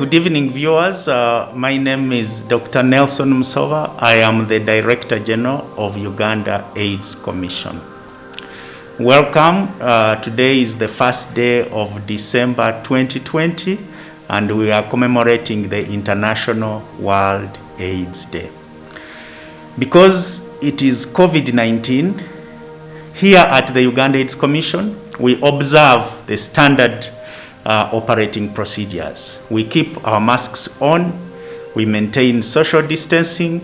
Good evening, viewers. My name is Dr. Nelson Musova. I am the Director General of Uganda AIDS Commission. Welcome. Today is the first day of December 2020, and we are commemorating the International World AIDS Day. Because it is COVID-19, here at the Uganda AIDS Commission, we observe the standard operating procedures. We keep our masks on, we maintain social distancing,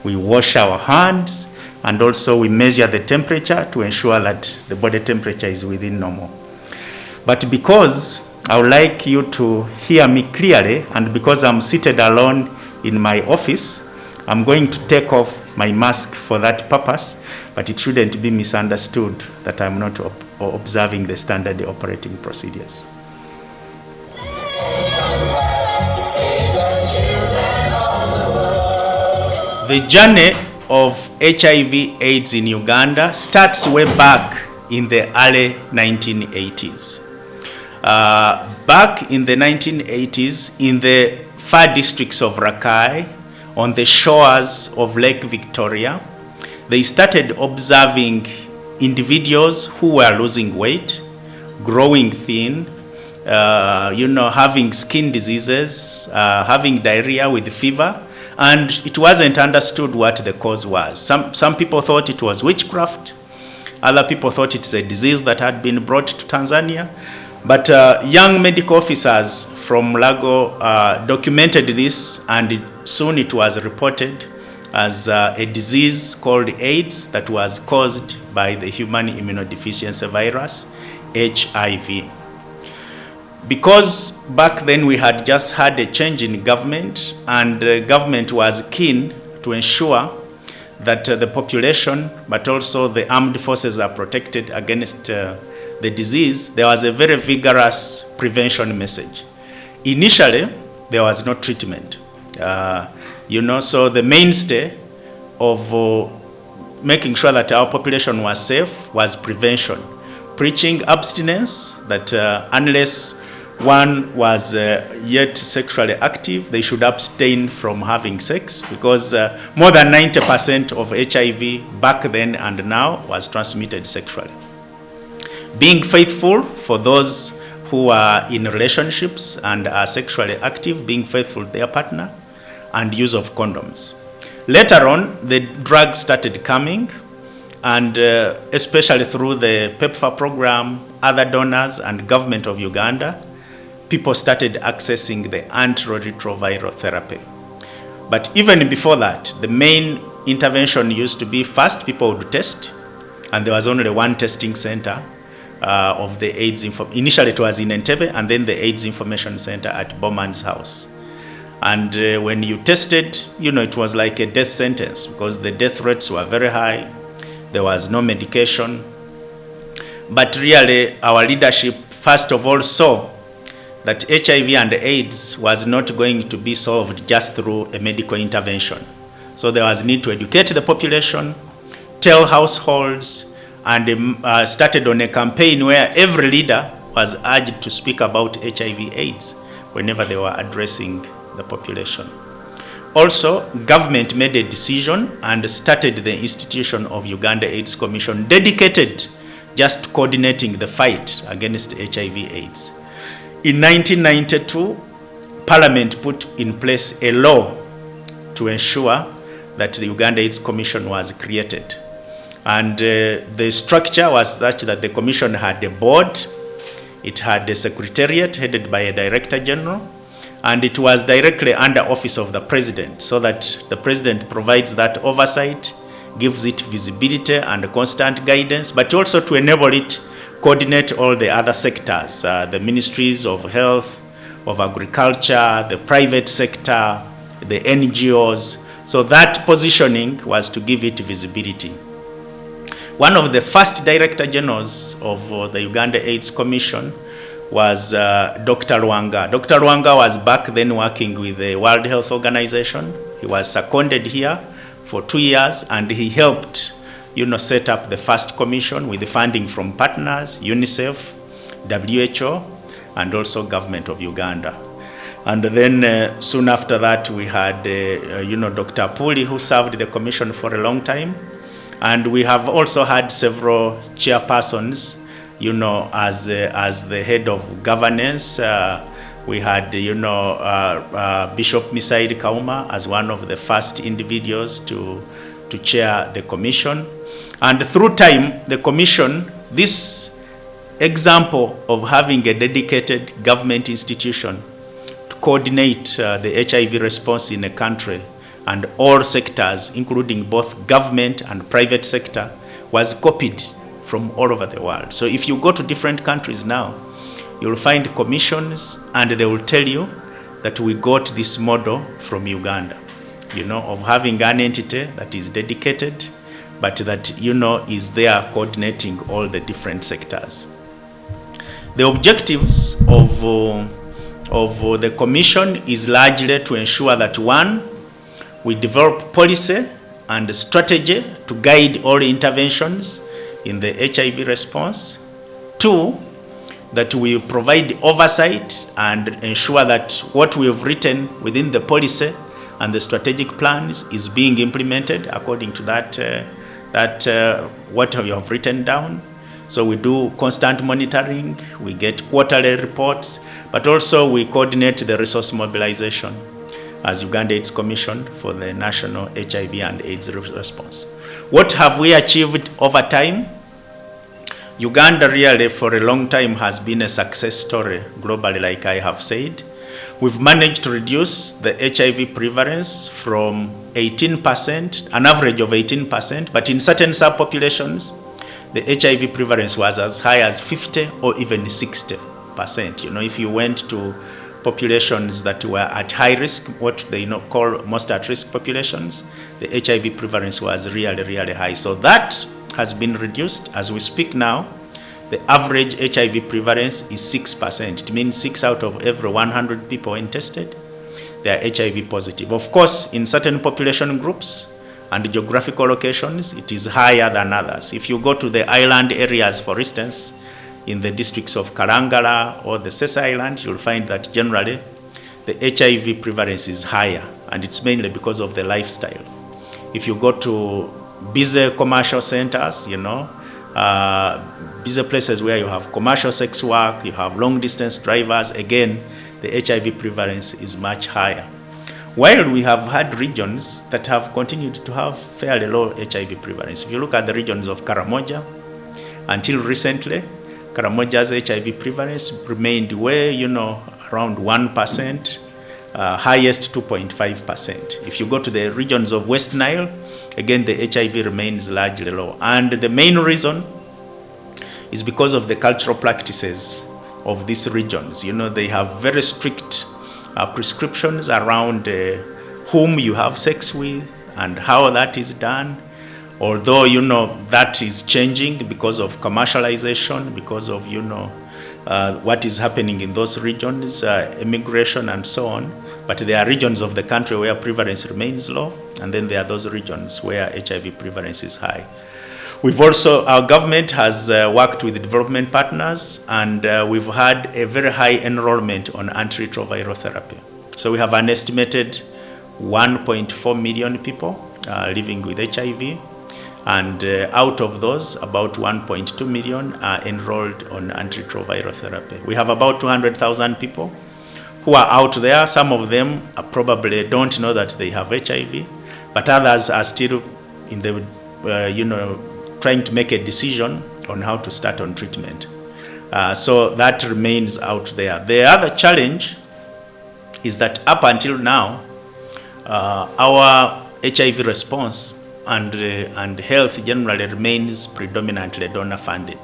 we wash our hands, and also we measure the temperature to ensure that the body temperature is within normal. But because I would like you to hear me clearly, and because I'm seated alone in my office, I'm going to take off my mask for that purpose, but it shouldn't be misunderstood that I'm not observing the standard operating procedures. The journey of HIV/AIDS in Uganda starts way back in the early 1980s. Back in the 1980s, in the far districts of Rakai, on the shores of Lake Victoria, they started observing individuals who were losing weight, growing thin, having skin diseases, having diarrhea with fever, and it wasn't understood what the cause was. Some people thought it was witchcraft. Other people thought it's a disease that had been brought to Tanzania. But young medical officers from Lago documented this, and soon it was reported as a disease called AIDS that was caused by the human immunodeficiency virus, HIV. Because back then we had just had a change in government, and the government was keen to ensure that the population, but also the armed forces, are protected against the disease, there was a very vigorous prevention message. Initially, there was no treatment. So the mainstay of making sure that our population was safe was prevention. Preaching abstinence, that unless one was yet sexually active, they should abstain from having sex, because more than 90% of HIV back then and now was transmitted sexually. Being faithful for those who are in relationships and are sexually active, being faithful to their partner, and use of condoms. Later on, the drugs started coming, and especially through the PEPFAR program, other donors, and government of Uganda, people started accessing the antiretroviral therapy. But even before that, the main intervention used to be, first people would test, and there was only one testing center of the AIDS. Initially it was in Entebbe, and then the AIDS Information Center at Bowman's house. And when you tested, it was like a death sentence, because the death rates were very high. There was no medication. But really, our leadership, first of all, saw that HIV and AIDS was not going to be solved just through a medical intervention. So there was need to educate the population, tell households, and started on a campaign where every leader was urged to speak about HIV/AIDS whenever they were addressing the population. Also, government made a decision and started the institution of Uganda AIDS Commission, dedicated just to coordinating the fight against HIV/AIDS. In 1992, Parliament put in place a law to ensure that the Uganda AIDS Commission was created. And the structure was such that the commission had a board, it had a secretariat headed by a director general, and it was directly under office of the president, so that the president provides that oversight, gives it visibility and constant guidance, but also to enable it coordinate all the other sectors, the ministries of health, of agriculture, the private sector, the NGOs. So that positioning was to give it visibility. One of the first director generals of the Uganda AIDS Commission was Dr. Rwanga. Dr. Rwanga was back then working with the World Health Organization. He was seconded here for 2 years, and he helped set up the first commission with the funding from partners, UNICEF, WHO, and also government of Uganda. And then soon after that, we had, Dr. Puli, who served the commission for a long time. And we have also had several chairpersons, as the head of governance. We had, Bishop Misaid Kauma as one of the first individuals to chair the commission. And through time, the commission, this example of having a dedicated government institution to coordinate the HIV response in a country and all sectors, including both government and private sector, was copied from all over the world. So if you go to different countries now, you'll find commissions, and they will tell you that we got this model from Uganda, of having an entity that is dedicated, but that, is there coordinating all the different sectors. The objectives of the commission is largely to ensure that, one, we develop policy and strategy to guide all interventions in the HIV response. Two, that we provide oversight and ensure that what we have written within the policy and the strategic plans is being implemented according to what we have written down. So we do constant monitoring, we get quarterly reports, but also we coordinate the resource mobilization as Uganda AIDS Commission for the national HIV and AIDS response. What have we achieved over time? Uganda really for a long time has been a success story globally, like I have said. We've managed to reduce the HIV prevalence from 18%, an average of 18%, but in certain subpopulations, the HIV prevalence was as high as 50 or even 60%. If you went to populations that were at high risk, what they call most at-risk populations, the HIV prevalence was really, really high. So that has been reduced. As we speak now, the average HIV prevalence is 6%. It means 6 out of every 100 people when tested, they are HIV positive. Of course, in certain population groups and geographical locations, it is higher than others. If you go to the island areas, for instance, in the districts of Karangala or the Sesa Island, you'll find that generally the HIV prevalence is higher, and it's mainly because of the lifestyle. If you go to busy commercial centers, busy places where you have commercial sex work, you have long distance drivers, again, the HIV prevalence is much higher. While we have had regions that have continued to have fairly low HIV prevalence. If you look at the regions of Karamoja, until recently, Karamoja's HIV prevalence remained way, around 1%, highest 2.5%. If you go to the regions of West Nile, again, the HIV remains largely low. And the main reason is because of the cultural practices of these regions. They have very strict prescriptions around whom you have sex with and how that is done. Although, that is changing because of commercialization, because of, what is happening in those regions, immigration and so on. But there are regions of the country where prevalence remains low, and then there are those regions where HIV prevalence is high. Our government has worked with development partners, and we've had a very high enrollment on antiretroviral therapy. So we have an estimated 1.4 million people living with HIV, and out of those, about 1.2 million are enrolled on antiretroviral therapy. We have about 200,000 people who are out there. Some of them probably don't know that they have HIV, but others are still in the, trying to make a decision on how to start on treatment. So that remains out there. The other challenge is that up until now, our HIV response and health generally remains predominantly donor funded.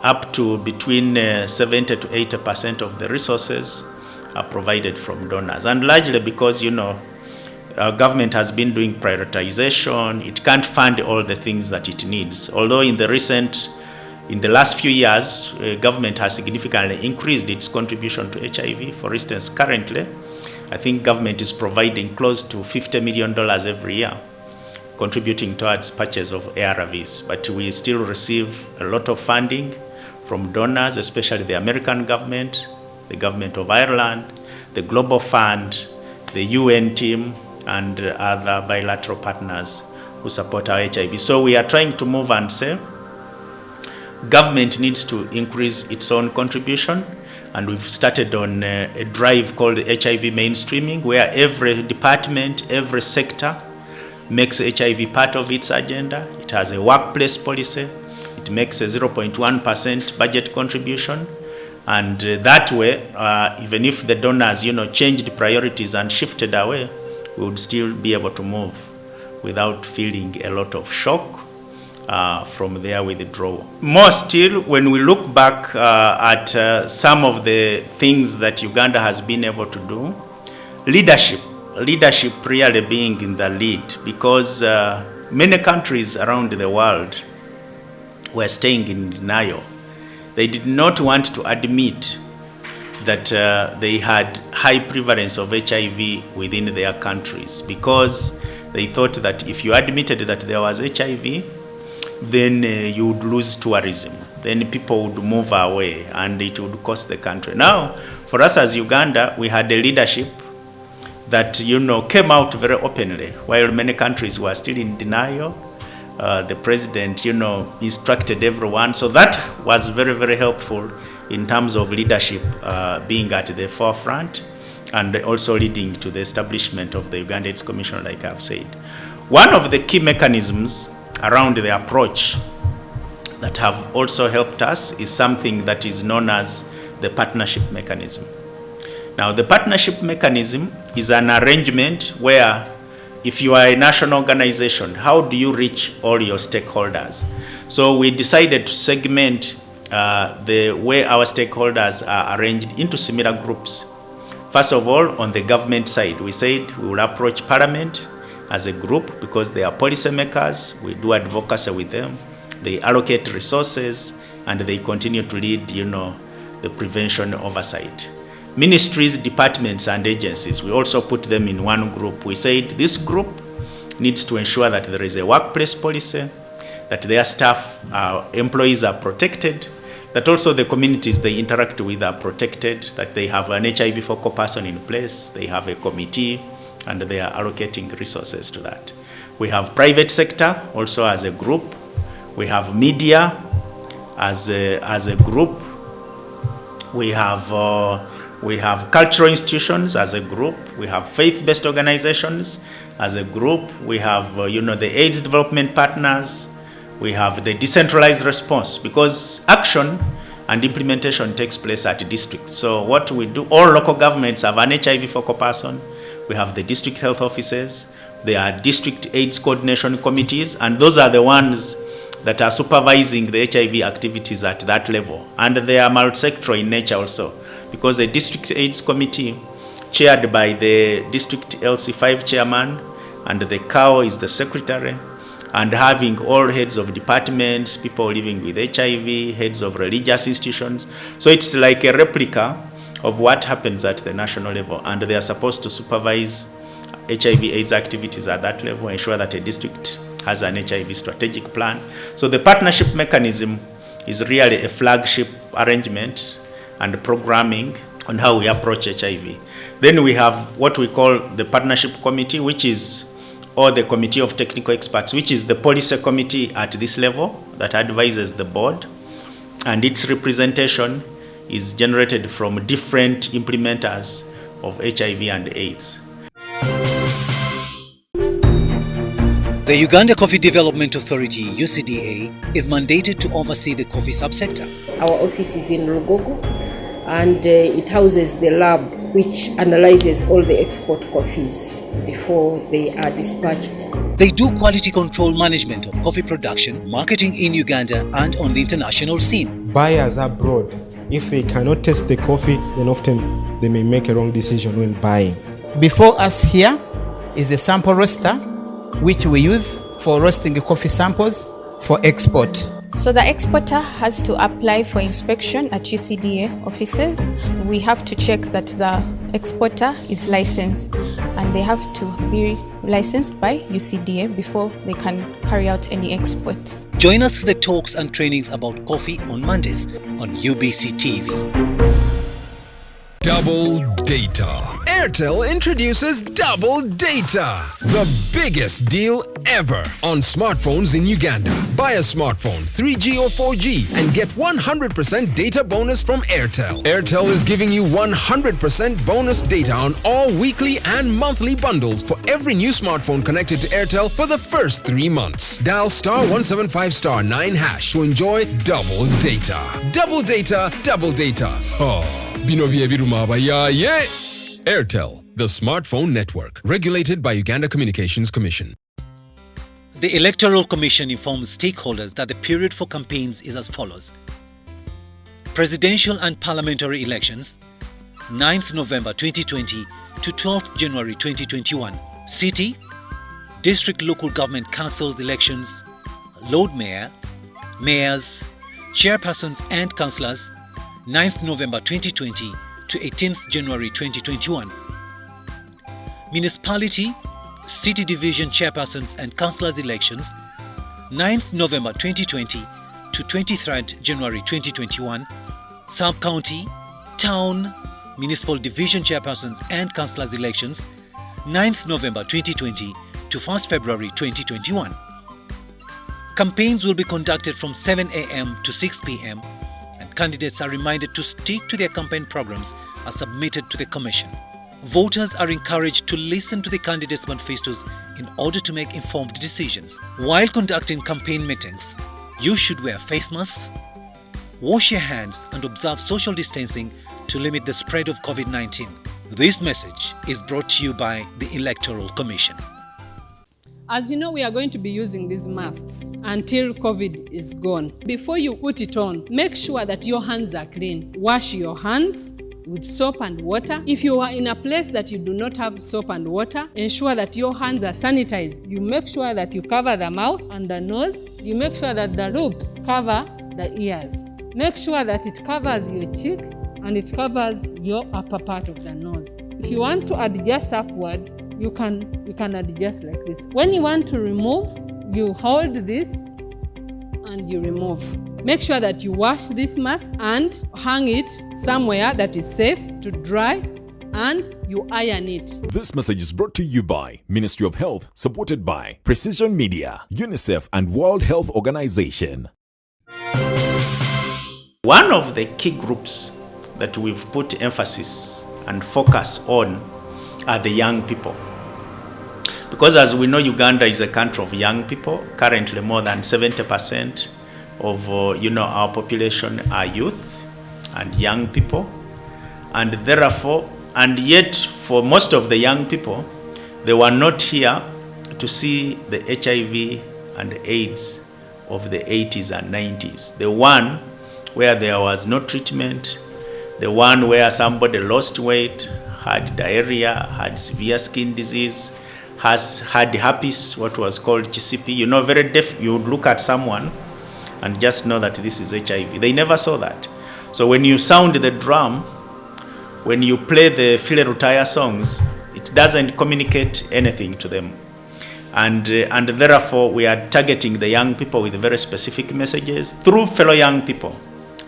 Up to between 70 to 80% of the resources are provided from donors, and largely because our government has been doing prioritization. It can't fund all the things that it needs. Although in the last few years, government has significantly increased its contribution to HIV. For instance, currently, I think government is providing close to $50 million every year, contributing towards purchase of ARVs. But we still receive a lot of funding from donors, especially the American government, the government of Ireland, the Global Fund, the UN team, and other bilateral partners who support our HIV. So we are trying to move and say, government needs to increase its own contribution, and we've started on a drive called HIV mainstreaming, where every department, every sector makes HIV part of its agenda. It has a workplace policy. It makes a 0.1% budget contribution. And that way, even if the donors, changed priorities and shifted away, we would still be able to move without feeling a lot of shock from their withdrawal. More still, when we look back at some of the things that Uganda has been able to do, leadership really being in the lead, because many countries around the world were staying in denial. They did not want to admit that they had high prevalence of HIV within their countries, because they thought that if you admitted that there was HIV, then you would lose tourism. Then people would move away and it would cost the country. Now, for us as Uganda, we had a leadership that came out very openly, while many countries were still in denial. The president, instructed everyone. So that was very, very helpful in terms of leadership being at the forefront, and also leading to the establishment of the Uganda AIDS Commission, like I've said. One of the key mechanisms around the approach that have also helped us is something that is known as the partnership mechanism. Now, the partnership mechanism is an arrangement where, if you are a national organization, how do you reach all your stakeholders? So we decided to segment the way our stakeholders are arranged into similar groups. First of all, on the government side, we said we will approach Parliament as a group because they are policy makers. We do advocacy with them. They allocate resources and they continue to lead, the prevention oversight. Ministries, departments, and agencies, we also put them in one group. We said this group needs to ensure that there is a workplace policy, that their staff, employees are protected, that also the communities they interact with are protected, that they have an HIV focal person in place, they have a committee, and they are allocating resources to that. We have private sector also as a group. We have media as a group. We have cultural institutions as a group. We have faith-based organizations as a group. We have, the AIDS development partners. We have the decentralized response, because action and implementation takes place at districts. So what we do, all local governments have an HIV focal person. We have the district health offices. There are district AIDS coordination committees, and those are the ones that are supervising the HIV activities at that level. And they are multi-sectoral in nature also, because the district AIDS committee, chaired by the district LC5 chairman, and the CAO is the secretary, and having all heads of departments, people living with HIV, heads of religious institutions. So it's like a replica of what happens at the national level, and they are supposed to supervise HIV AIDS activities at that level, ensure that a district has an HIV strategic plan. So the partnership mechanism is really a flagship arrangement and programming on how we approach HIV. Then we have what we call the partnership committee, which is, or the committee of technical experts, which is the policy committee at this level that advises the board, and its representation is generated from different implementers of HIV and AIDS. The Uganda Coffee Development Authority, UCDA, is mandated to oversee the coffee subsector. Our office is in Rugogo, and it houses the lab which analyzes all the export coffees before they are dispatched. They do quality control management of coffee production, marketing in Uganda and on the international scene. Buyers abroad, if they cannot taste the coffee, then often they may make a wrong decision when buying. Before us here is the sample roaster, which we use for roasting the coffee samples for export. So the exporter has to apply for inspection at UCDA offices. We have to check that the exporter is licensed, and they have to be licensed by UCDA before they can carry out any export. Join us for the talks and trainings about coffee on Mondays on UBC TV. Double data. Airtel introduces double data. The biggest deal ever on smartphones in Uganda. Buy a smartphone, 3G or 4G, and get 100% data bonus from Airtel. Airtel is giving you 100% bonus data on all weekly and monthly bundles for every new smartphone connected to Airtel for the first 3 months. Dial *175*9# to enjoy double data. Double data, double data. Oh. Airtel, the smartphone network, regulated by Uganda Communications Commission. The Electoral Commission informs stakeholders that the period for campaigns is as follows. Presidential and parliamentary elections, 9th November 2020 to 12th January 2021. City, district local government councils elections, Lord Mayor, mayors, chairpersons and councillors, 9th November 2020 to 18th January 2021. Municipality, city division chairpersons and councillors elections, 9th November 2020 to 23rd January 2021. Sub-county, town, municipal division chairpersons and councillors elections, 9th November 2020 to 1st February 2021. Campaigns will be conducted from 7 a.m. to 6 p.m. and candidates are reminded to stick to their campaign programs as submitted to the Commission. Voters are encouraged to listen to the candidates' manifestos in order to make informed decisions. While conducting campaign meetings, you should wear face masks, wash your hands and observe social distancing to limit the spread of COVID-19. This message is brought to you by the Electoral Commission. As you know, we are going to be using these masks until COVID is gone. Before you put it on, make sure that your hands are clean. Wash your hands with soap and water. If you are in a place that you do not have soap and water, ensure that your hands are sanitized. You make sure that you cover the mouth and the nose. You make sure that the loops cover the ears. Make sure that it covers your cheek and it covers your upper part of the nose. If you want to adjust upward, you can adjust like this. When you want to remove, you hold this and you remove. Make sure that you wash this mask and hang it somewhere that is safe to dry and you iron it. This message is brought to you by Ministry of Health, supported by Precision Media, UNICEF and World Health Organization. One of the key groups that we've put emphasis and focus on are the young people. Because as we know, Uganda is a country of young people. Currently, more than 70% of our population are youth and young people. And therefore, and yet for most of the young people, they were not here to see the HIV and AIDS of the 80s and 90s. The one where there was no treatment, the one where somebody lost weight, had diarrhea, had severe skin disease, had herpes, what was called GCP. Very deaf, you would look at someone and just know that this is HIV. They never saw that. So when you sound the drum, when you play the File Rutaya songs, it doesn't communicate anything to them. And therefore, we are targeting the young people with very specific messages through fellow young people,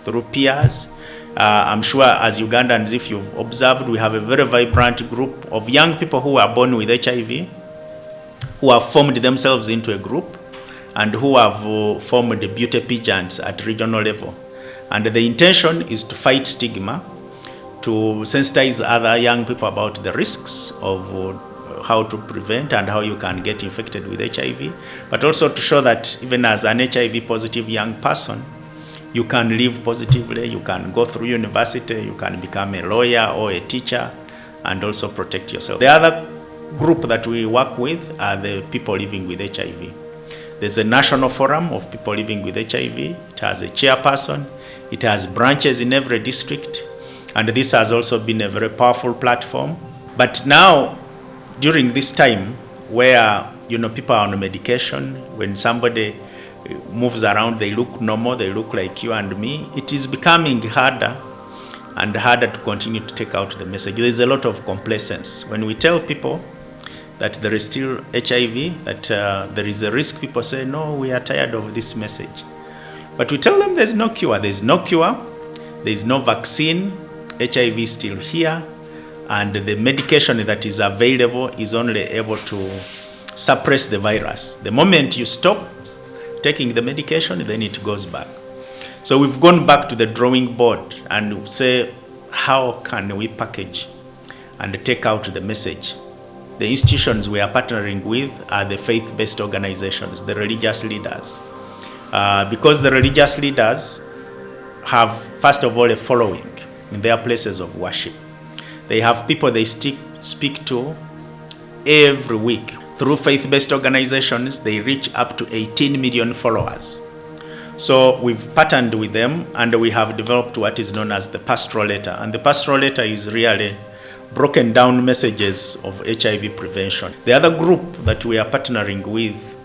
through peers. I'm sure as Ugandans, if you've observed, we have a very vibrant group of young people who are born with HIV, who have formed themselves into a group, and who have formed beauty pageants at regional level. And the intention is to fight stigma, to sensitize other young people about the risks of how to prevent and how you can get infected with HIV, but also to show that even as an HIV positive young person, you can live positively, you can go through university, you can become a lawyer or a teacher, and also protect yourself. The other group that we work with are the people living with HIV. There's a national forum of people living with HIV. It has a chairperson. It has branches in every district. And this has also been a very powerful platform. But now, during this time where people are on medication, when somebody moves around, they look normal, they look like you and me, it is becoming harder and harder to continue to take out the message. There's a lot of complacence. When we tell people that there is still HIV, that there is a risk, people say, no, we are tired of this message. But we tell them there's no cure. There's no cure, there's no vaccine, HIV is still here, and the medication that is available is only able to suppress the virus. The moment you stop taking the medication, then it goes back. So we've gone back to the drawing board and say, how can we package and take out the message? The institutions we are partnering with are the faith-based organizations, the religious leaders. Because the religious leaders have, first of all, a following in their places of worship. They have people they speak to every week. Through faith-based organizations, they reach up to 18 million followers. So we've partnered with them, and we have developed what is known as the pastoral letter. And the pastoral letter is really broken down messages of HIV prevention. The other group that we are partnering with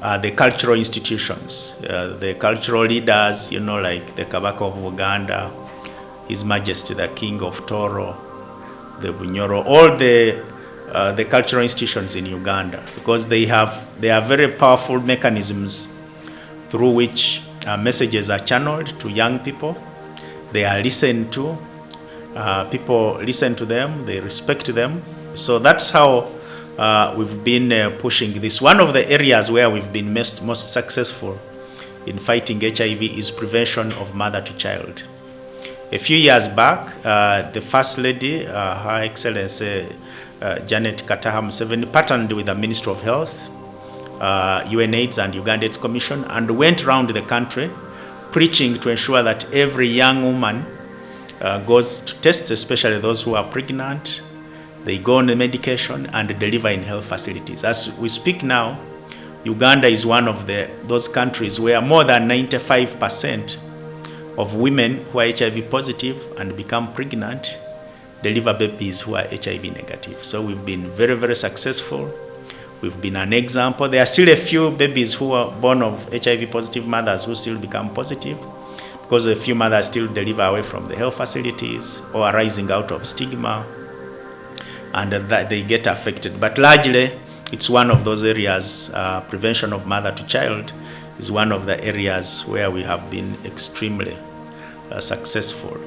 are the cultural institutions, the cultural leaders, like the Kabaka of Uganda, His Majesty the King of Toro, the Bunyoro, all the cultural institutions in Uganda, because they are very powerful mechanisms through which messages are channeled to young people. They are listened to. People listen to them. They respect them. So that's how we've been pushing this. One of the areas where we've been most successful in fighting HIV is prevention of mother to child. A few years back, the First Lady, Her Excellency Janet Kataha Museveni, partnered with the Ministry of Health, UNAIDS and Uganda AIDS Commission, and went around the country preaching to ensure that every young woman goes to tests, especially those who are pregnant. They go on the medication and deliver in health facilities. As we speak now, Uganda is one of those countries where more than 95% of women who are HIV positive and become pregnant deliver babies who are HIV negative. So we've been very, very successful. We've been an example. There are still a few babies who are born of HIV positive mothers who still become positive, because a few mothers still deliver away from the health facilities or are rising out of stigma, and that they get affected. But largely, it's one of those areas, prevention of mother to child is one of the areas where we have been extremely successful.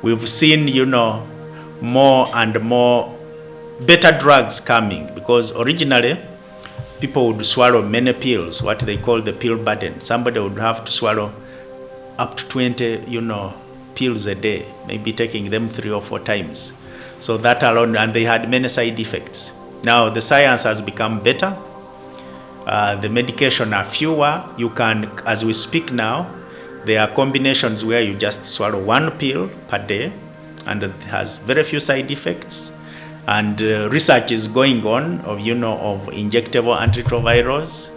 We've seen, more and more better drugs coming, because originally people would swallow many pills, what they call the pill burden. Somebody would have to swallow up to 20, pills a day, maybe taking them 3 or 4 times. So that alone, and they had many side effects. Now the science has become better. The medication are fewer. You can, as we speak now, there are combinations where you just swallow 1 pill per day, and it has very few side effects. And research is going on of injectable antiretrovirals.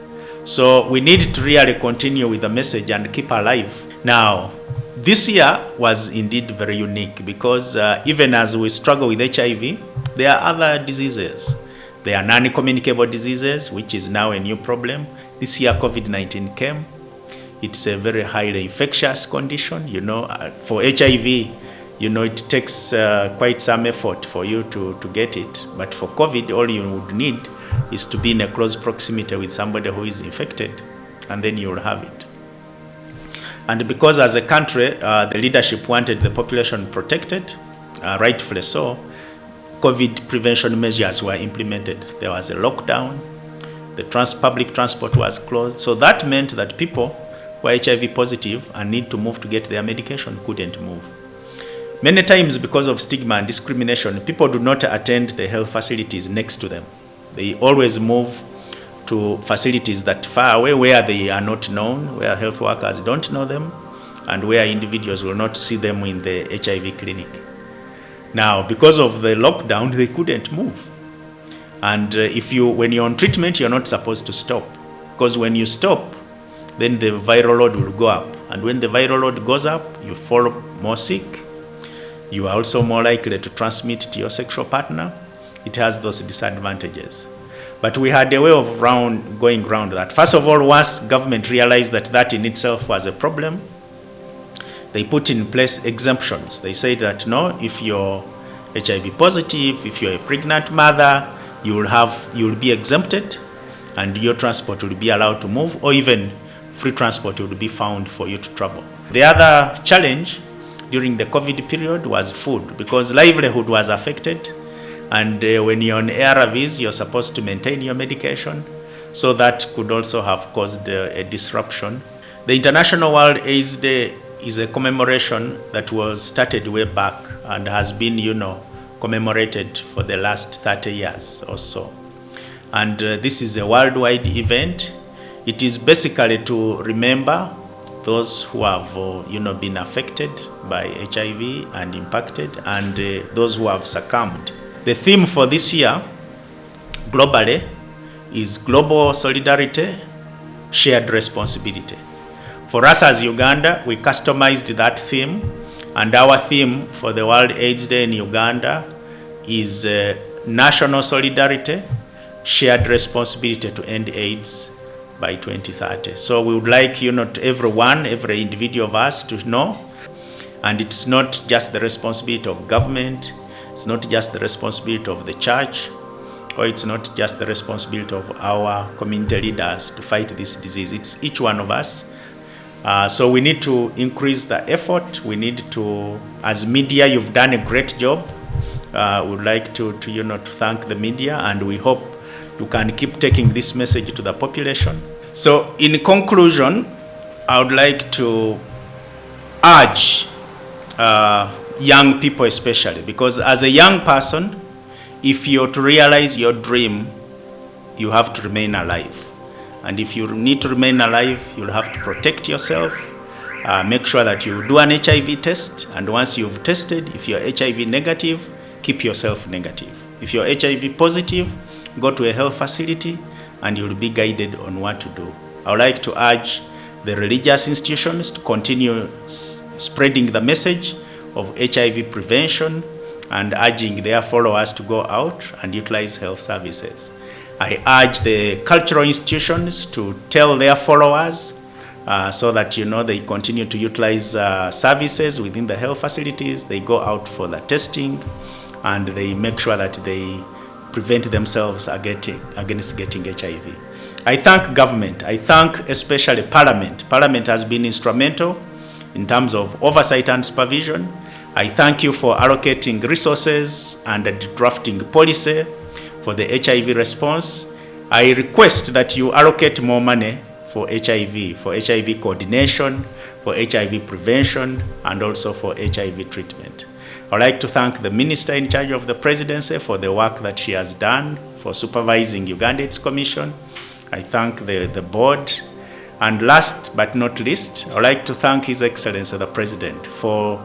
So we need to really continue with the message and keep alive. Now, this year was indeed very unique, because even as we struggle with HIV, there are other diseases. There are non-communicable diseases, which is now a new problem. This year, COVID-19 came. It's a very highly infectious condition. For HIV, it takes quite some effort for you to get it. But for COVID, all you would need is to be in a close proximity with somebody who is infected, and then you will have it. And because as a country, the leadership wanted the population protected, rightfully so, COVID prevention measures were implemented. There was a lockdown, the public transport was closed. So that meant that people who are HIV positive and need to move to get their medication couldn't move. Many times, because of stigma and discrimination, people do not attend the health facilities next to them. They always move to facilities that far away, where they are not known, where health workers don't know them, and where individuals will not see them in the HIV clinic. Now, because of the lockdown, they couldn't move. And when you're on treatment, you're not supposed to stop, because when you stop, then the viral load will go up. And when the viral load goes up, you fall more sick. You are also more likely to transmit to your sexual partner. It has those disadvantages. But we had a way of going around that. First of all, once government realized that in itself was a problem, they put in place exemptions. They said that no, if you're HIV positive, if you're a pregnant mother, you will be exempted, and your transport will be allowed to move, or even free transport will be found for you to travel. The other challenge during the COVID period was food, because livelihood was affected. And when you're on ARVs, you're supposed to maintain your medication. So that could also have caused a disruption. The International World AIDS Day is a commemoration that was started way back and has been, commemorated for the last 30 years or so. And this is a worldwide event. It is basically to remember those who have been affected by HIV and impacted, and those who have succumbed. The theme for this year globally is Global Solidarity, Shared Responsibility. For us as Uganda, we customized that theme, and our theme for the World AIDS Day in Uganda is National Solidarity, Shared Responsibility to End AIDS by 2030. So we would like every individual of us to know, and it's not just the responsibility of government, it's not just the responsibility of the church, or it's not just the responsibility of our community leaders to fight this disease. It's each one of us. So we need to increase the effort. We need to, as media, you've done a great job. We would like to thank the media, and we hope you can keep taking this message to the population. So in conclusion, I would like to urge young people especially, because as a young person, if you're to realize your dream, you have to remain alive. And if you need to remain alive, you'll have to protect yourself. Make sure that you do an HIV test, and once you've tested, if you're HIV negative, keep yourself negative. If you're HIV positive, go to a health facility and you'll be guided on what to do. I would like to urge the religious institutions to continue spreading the message of HIV prevention and urging their followers to go out and utilize health services. I urge the cultural institutions to tell their followers so that they continue to utilize services within the health facilities. They go out for the testing, and they make sure that they prevent themselves against getting HIV. I thank government. I thank especially Parliament. Parliament has been instrumental in terms of oversight and supervision. I thank you for allocating resources and drafting policy for the HIV response. I request that you allocate more money for HIV coordination, for HIV prevention, and also for HIV treatment. I'd like to thank the Minister in charge of the Presidency for the work that she has done for supervising Uganda AIDS Commission. I thank the board. And last but not least, I'd like to thank His Excellency the President for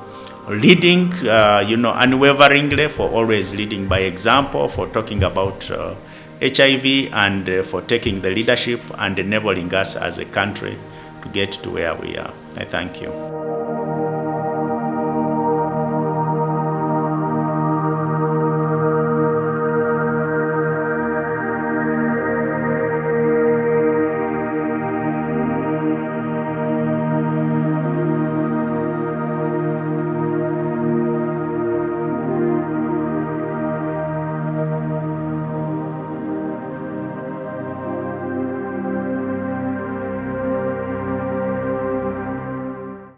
leading, unwaveringly, for always leading by example, for talking about HIV, and for taking the leadership and enabling us as a country to get to where we are. I thank you.